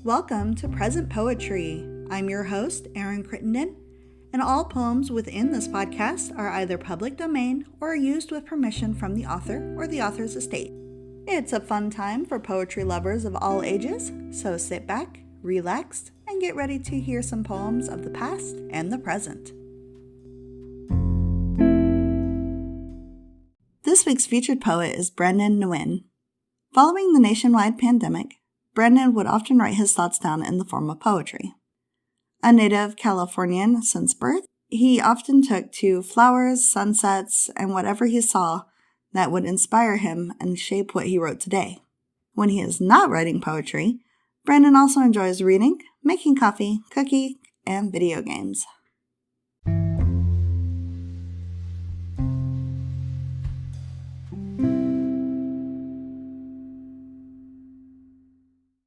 Welcome to Present Poetry. I'm your host, Erin Crittenden, and all poems within this podcast are either public domain or used with permission from the author or the author's estate. It's a fun time for poetry lovers of all ages, so sit back, relax, and get ready to hear some poems of the past and the present. This week's featured poet is Nguyen. Following the nationwide pandemic, Brendan would often write his thoughts down in the form of poetry. A native Californian since birth, he often took to flowers, sunsets, and whatever he saw that would inspire him and shape what he wrote today. When he is not writing poetry, Brendan also enjoys reading, making coffee, cooking, and video games.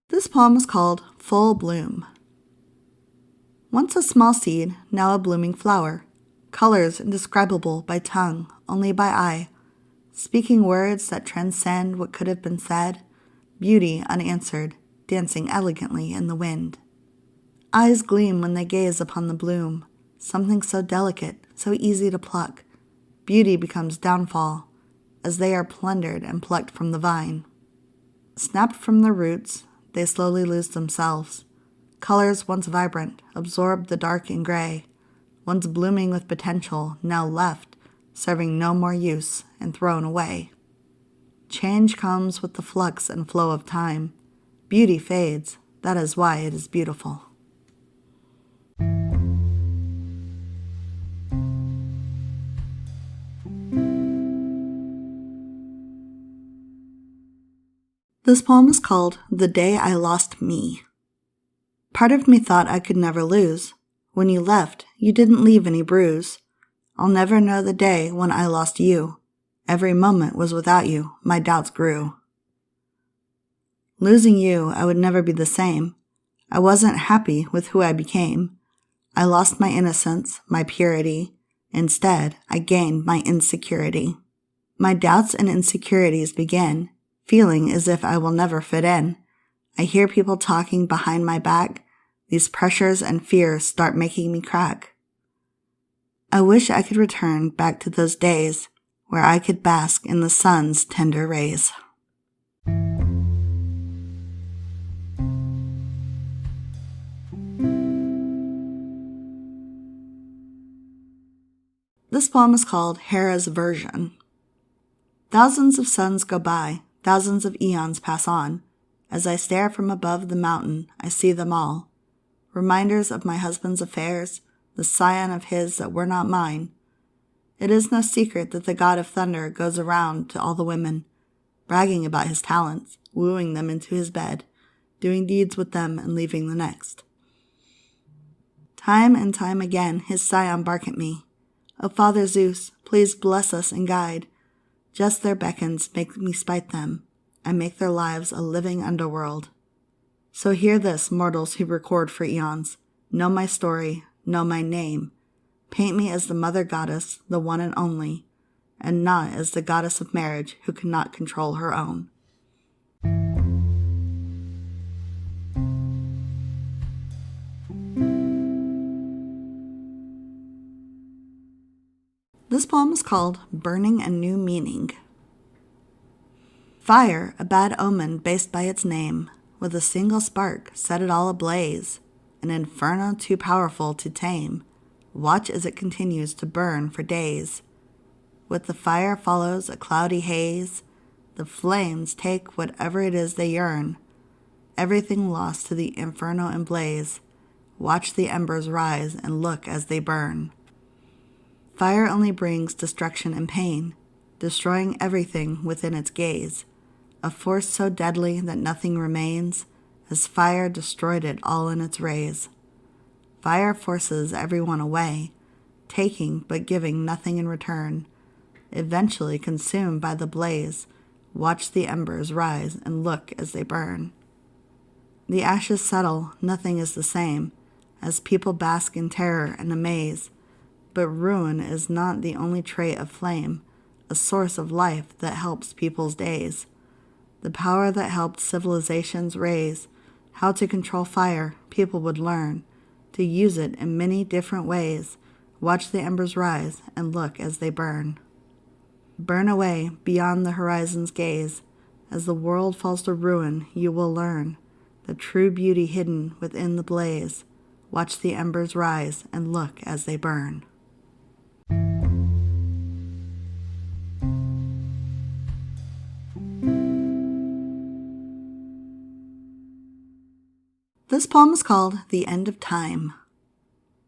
This poem is called Full Bloom. Once a small seed, now a blooming flower, colors indescribable by tongue, only by eye, speaking words that transcend what could have been said, beauty unanswered, dancing elegantly in the wind. Eyes gleam when they gaze upon the bloom, something so delicate, so easy to pluck. Beauty becomes downfall, as they are plundered and plucked from the vine. Snapped from the roots, they slowly lose themselves. Colors once vibrant, absorb the dark and gray. Once blooming with potential, now left, serving no more use and thrown away. Change comes with the flux and flow of time. Beauty fades, that is why it is beautiful. This poem is called The Day I Lost Me. Part of me thought I could never lose. When you left, you didn't leave any bruise. I'll never know the day when I lost you. Every moment was without you, my doubts grew. Losing you, I would never be the same. I wasn't happy with who I became. I lost my innocence, my purity. Instead, I gained my insecurity. My doubts and insecurities begin, feeling as if I will never fit in. I hear people talking behind my back. These pressures and fears start making me crack. I wish I could return back to those days where I could bask in the sun's tender rays. This poem is called Hera's Version. Thousands of suns go by, thousands of eons pass on. As I stare from above the mountain, I see them all. Reminders of my husband's affairs, the scion of his that were not mine. It is no secret that the god of thunder goes around to all the women, bragging about his talents, wooing them into his bed, doing deeds with them and leaving the next. Time and time again his scion bark at me. O Father Zeus, please bless us and guide. Just their beckons make me spite them, and make their lives a living underworld. So hear this, mortals who record for eons. Know my story, know my name. Paint me as the mother goddess, the one and only, and not as the goddess of marriage who cannot control her own. This poem is called Burning a New Meaning. Fire, a bad omen based by its name, with a single spark set it all ablaze, an inferno too powerful to tame. Watch as it continues to burn for days. With the fire follows a cloudy haze. The flames take whatever it is they yearn. Everything lost to the inferno and blaze. Watch the embers rise and look as they burn. Fire only brings destruction and pain, destroying everything within its gaze. A force so deadly that nothing remains, as fire destroyed it all in its rays. Fire forces everyone away, taking but giving nothing in return. Eventually consumed by the blaze, watch the embers rise and look as they burn. The ashes settle, nothing is the same, as people bask in terror and amaze. But ruin is not the only trait of flame, a source of life that helps people's days. The power that helped civilizations raise How to control fire, people would learn to use it in many different ways. Watch the embers rise and look as they burn. Burn away beyond the horizon's gaze. As the world falls to ruin, you will learn the true beauty hidden within the blaze. Watch the embers rise and look as they burn. This poem is called The End of Time.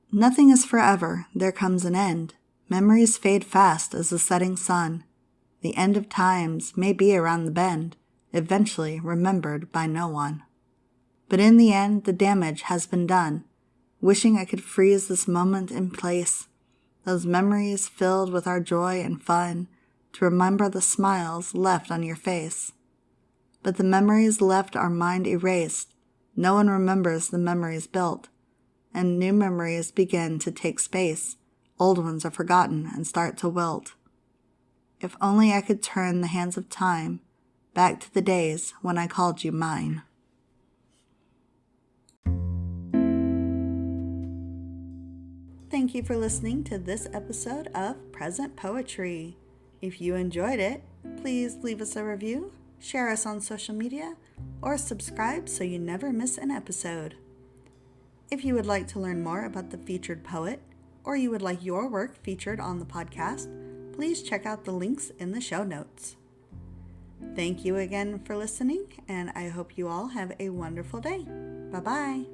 Nothing is forever, there comes an end. Memories fade fast as the setting sun. The end of times may be around the bend, eventually remembered by no one. But in the end, the damage has been done. Wishing I could freeze this moment in place, those memories filled with our joy and fun, to remember the smiles left on your face. But the memories left our mind erased. No one remembers the memories built, and new memories begin to take space. Old ones are forgotten and start to wilt. If only I could turn the hands of time back to the days when I called you mine. Thank you for listening to this episode of Present Poetry. If you enjoyed it, please leave us a review, share us on social media, or subscribe so you never miss an episode. If you would like to learn more about the featured poet, or you would like your work featured on the podcast, please check out the links in the show notes. Thank you again for listening, and I hope you all have a wonderful day. Bye-bye.